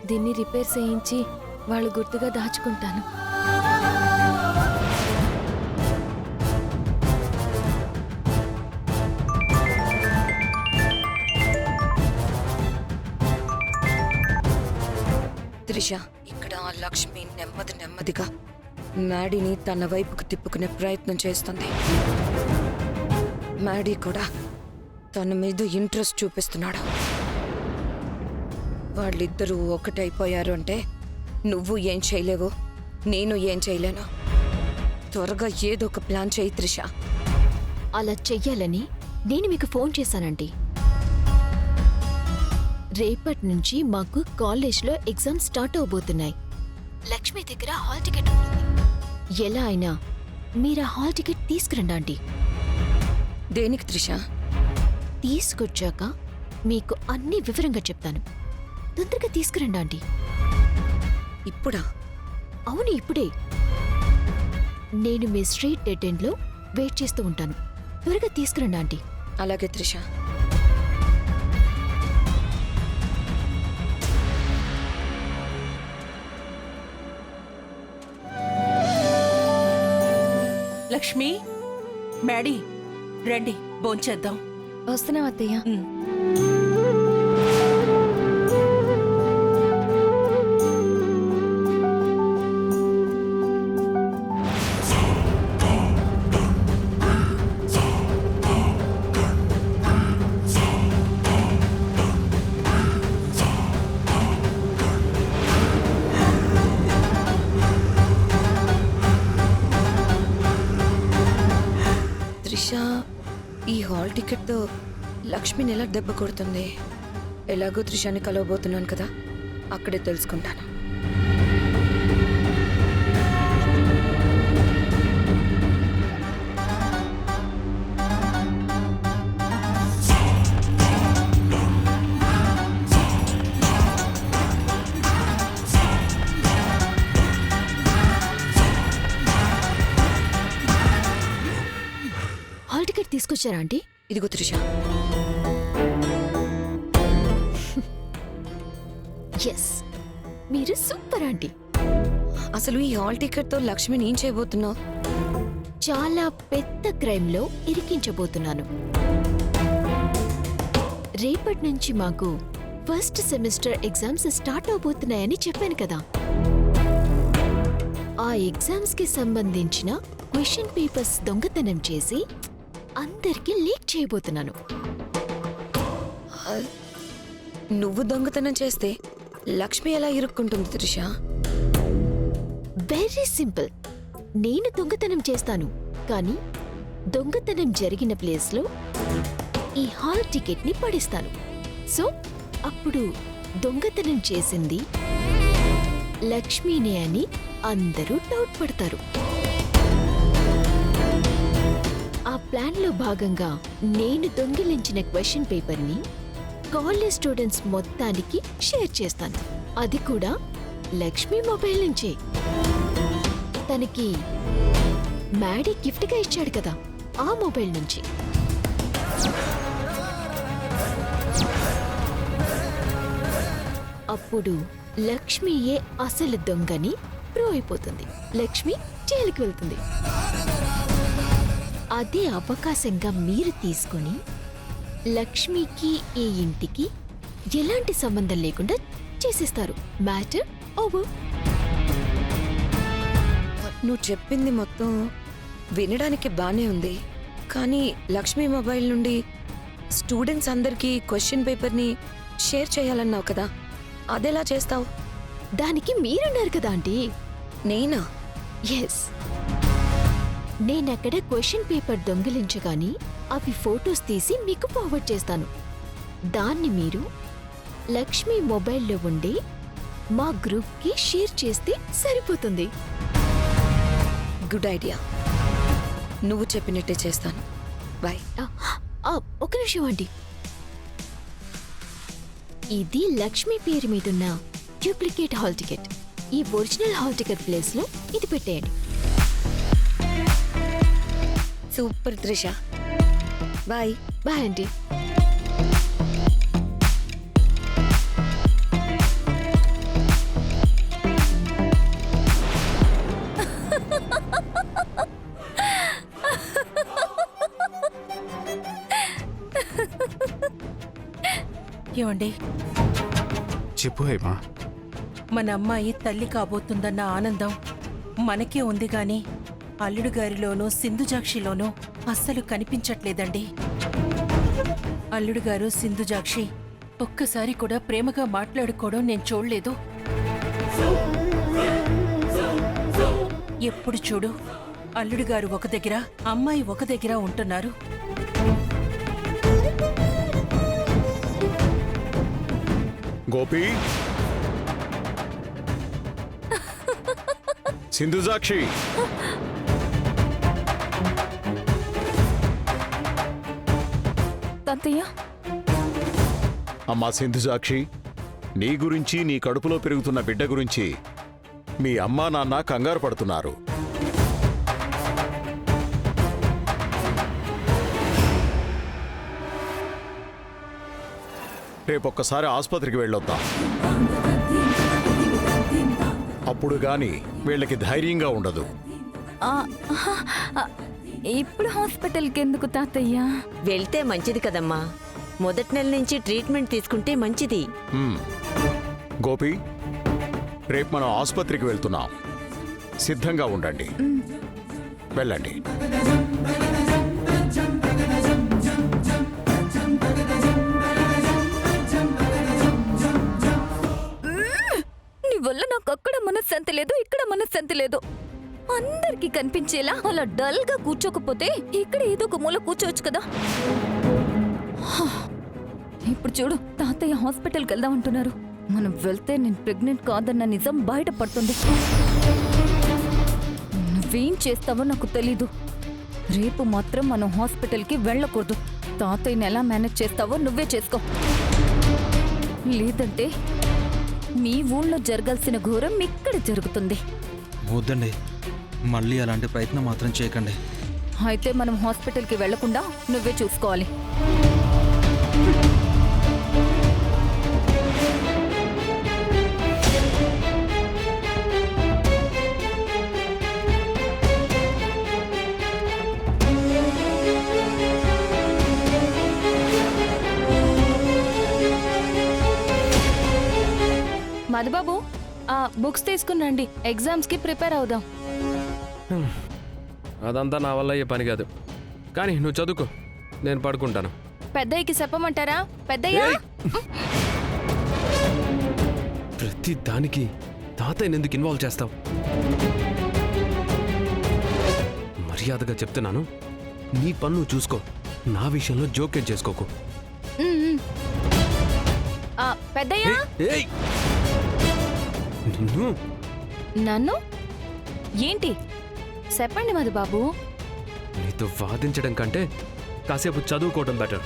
దీన్ని రిపేర్ చేయించి వాళ్ళు గుర్తుగా దాచుకుంటాను. త్రిష, ఇక్కడ లక్ష్మి నెమ్మదిగా మ్యాడీని తన వైపుకు తిప్పుకునే ప్రయత్నం చేస్తుంది. మ్యాడీ కూడా తన మీద ఇంట్రెస్ట్ చూపిస్తున్నాడు. వాళ్ళిద్దరూ ఒకటైపోయారు అంటే నువ్వు ఏం చేయలేవు, నేను ఏం చేయలేను. త్వరగా ఏదో ఒక ప్లాన్ చేయి త్రిష. అలా చెయ్యాలని నేను మీకు ఫోన్ చేశానండి. రేపటి నుంచి మాకు కాలేజ్లో ఎగ్జామ్స్ స్టార్ట్ అవబోతున్నాయి. లక్ష్మి దగ్గర హాల్ టికెట్ ఉంటుంది. ఎలా అయినా మీరు ఆ హాల్ టికెట్ తీసుకురండి ఆంటీ. దేనికి త్రిష? తీసుకొచ్చాక మీకు అన్ని వివరంగా చెప్తాను. తొందరగా తీసుకురండి ఆంటీ. ఇప్పుడా? అవును, ఇప్పుడే. నేను మీ స్ట్రీట్ డెడ్ ఎండ్లో వెయిట్ చేస్తూ ఉంటాను. త్వరగా తీసుకురండి ఆంటీ. అలాగే త్రిష. లక్ష్మి, మ్యాడీ, రండి భోంచేద్దాం. వస్తున్నాం అత్తయ్య. ఈ హాల్ టికెట్తో లక్ష్మిని ఎలా దెబ్బ కొడుతుంది? ఎలాగో త్రిషాని కలవబోతున్నాను కదా, అక్కడే తెలుసుకుంటాను. హాల్ టికెట్ తీసుకొచ్చారా ఆంటీ? ఇదిగో త్రిష. ఎస్, మీరు సూపర్ ఆంటీ. అసలు ఈ హాల్ టికెట్తో లక్ష్మిని ఏం చేయబోతున్నావు? చాలా పెద్ద క్రైమ్లో ఇరికించబోతున్నాను. రేపటి నుంచి మాకు ఫస్ట్ సెమిస్టర్ ఎగ్జామ్స్ స్టార్ట్ అవబోతున్నాయని చెప్పాను కదా. ఆ ఎగ్జామ్స్ కి సంబంధించిన క్వశ్చన్ పేపర్స్ దొంగతనం చేసి అందరికీ లీక్ చేయబోతున్నాను. నువ్వు దొంగతనం చేస్తే లక్ష్మి ఎలా ఇరుక్కుంటుంది త్రిష? Very simple. నేను దొంగతనం చేస్తాను, కానీ దొంగతనం జరిగిన ప్లేస్లో ఈ హాల్ టికెట్ ని పడిస్తాను. సో అప్పుడు దొంగతనం చేసింది లక్ష్మీనే అని అందరూ డౌట్ పడతారు. ఆ ప్లాన్లో భాగంగా నేను దొంగిలించిన క్వశ్చన్ పేపర్ని కాలేజ్ స్టూడెంట్స్ మొత్తానికి షేర్ చేస్తాను. అది కూడా లక్ష్మి మొబైల్ నుంచే. తనకి మ్యాడీ గిఫ్ట్గా ఇచ్చాడు కదా, ఆ మొబైల్ నుంచి. అప్పుడు లక్ష్మియే అసలు దొంగని ప్రూవ్ అయిపోతుంది. లక్ష్మి జైలుకి వెళ్తుంది. అదే అవకాశంగా మీరు తీసుకుని లక్ష్మికి ఈ ఇంటికి ఎలాంటి సంబంధం లేకుండా చేసేస్తారు. Matter over. నువ్వు చెప్పింది మొత్తం వినడానికి బానే ఉంది, కానీ లక్ష్మి మొబైల్ నుండి స్టూడెంట్స్ అందరికీ క్వశ్చన్ పేపర్ని షేర్ చేయాలన్నావు కదా, అదెలా చేస్తావు? దానికి మీరన్నారు కదా ఆంటీ. నేనా? ఎస్. నేనక్కడ క్వశ్చన్ పేపర్ దొంగిలించగాని అవి ఫొటోస్ తీసి మీకు ఫార్వర్డ్ చేస్తాను. దాన్ని మీరు లక్ష్మి మొబైల్లో ఉండి మా గ్రూప్కి షేర్ చేస్తే సరిపోతుంది. Good idea. నువ్వు చెప్పినట్టే చేస్తాను. బాయ్. ఒక నిమిషం ఆంటీ. ఇది లక్ష్మి పేరు మీదున్న డూప్లికేట్ హాల్ టికెట్. ఈ ఒరిజినల్ హాల్ టికెట్ ప్లేస్లో ఇది పెట్టేయండి. Super Trisha. Bye. Bye aunty. లేదండి. చెప్పు హేమా. మన అమ్మాయి తల్లి కాబోతుందన్న ఆనందం మనకే ఉంది గాని అల్లుడు గారిలోనూ సింధుజాక్షిలోనూ అస్సలు కనిపించట్లేదండి. అల్లుడు గారు సింధుజాక్షి ఒక్కసారి కూడా ప్రేమగా మాట్లాడుకోవడం నేను చూడలేదు. ఎప్పుడు చూడు అల్లుడు గారు ఒక దగ్గర, అమ్మాయి ఒక దగ్గర ఉంటున్నారు. గోపి, సింధుజాక్షి, తాతయ్య, అమ్మా సింధుజాక్షి, నీ గురించి, నీ కడుపులో పెరుగుతున్న బిడ్డ గురించి మీ అమ్మా నాన్న కంగారు పడుతున్నారు. రేపొక్కసారి ఆసుపత్రికి వెళ్ళొద్దాం. అప్పుడు గాని వీళ్ళకి ధైర్యంగా ఉండదు. ఇప్పుడు హాస్పిటల్కి ఎందుకు తాతయ్య? వెళ్తే మంచిది కదమ్మా. మొదటి నెల నుంచి ట్రీట్మెంట్ తీసుకుంటే మంచిది. గోపి, రేపు మనం ఆసుపత్రికి వెళ్తున్నాం. సిద్ధంగా ఉండండి. వెళ్ళండి. నీ వల్ల నాకు అక్కడ మనశ్శాంతి లేదు, ఇక్కడ మనశ్శాంతి లేదు. అందరికీ కనిపించేలా అలా డల్ గా కూర్చోకపోతే ఇక్కడ ఏదో ఒక మూల కూర్చోవచ్చు కదా. ఇప్పుడు చూడు, తాతయ్య హాస్పిటల్కి వెళ్దాం అంటున్నారు. మనం వెళ్తే నేను ప్రెగ్నెంట్ కాదన్న నిజం బయటపడుతుంది. నువ్వేం చేస్తావో నాకు తెలీదు. రేపు మాత్రం మనం హాస్పిటల్కి వెళ్ళకూడదు. తాతయ్యని ఎలా మేనేజ్ చేస్తావో నువ్వే చేసుకో. లేదంటే మీ ఊళ్ళో జరగాల్సిన ఘోరం ఇక్కడ జరుగుతుంది. వద్దండి, మళ్ళీ అలాంటి ప్రయత్నం మాత్రం చేయకండి. అయితే మనం హాస్పిటల్కి వెళ్లకుండా నువ్వే చూసుకోవాలి. మధుబాబు, ఆ బుక్స్ తీసుకురండి. ఎగ్జామ్స్కి ప్రిపేర్ అవుదాం. అదంతా నా వల్ల అయ్యే పని కాదు. కానీ నువ్వు చదువుకో, నేను పడుకుంటాను. పెద్దయ్యకి చెప్పమంటారా? పెద్దయ్య, ప్రతి దానికి తాతయ్యని ఎందుకు ఇన్వాల్వ్ చేస్తావు? మర్యాదగా చెప్తున్నాను, నీ పన్ను చూసుకో. నా విషయంలో జోక్యం చేసుకోకు. పెద్దయ్య, ఏయ్! నిన్ను నన్ను ఏంటి చెప్పండి మధుబాబు. నీతో వాదించడం కంటే కాసేపు చదువుకోవడం బెటర్.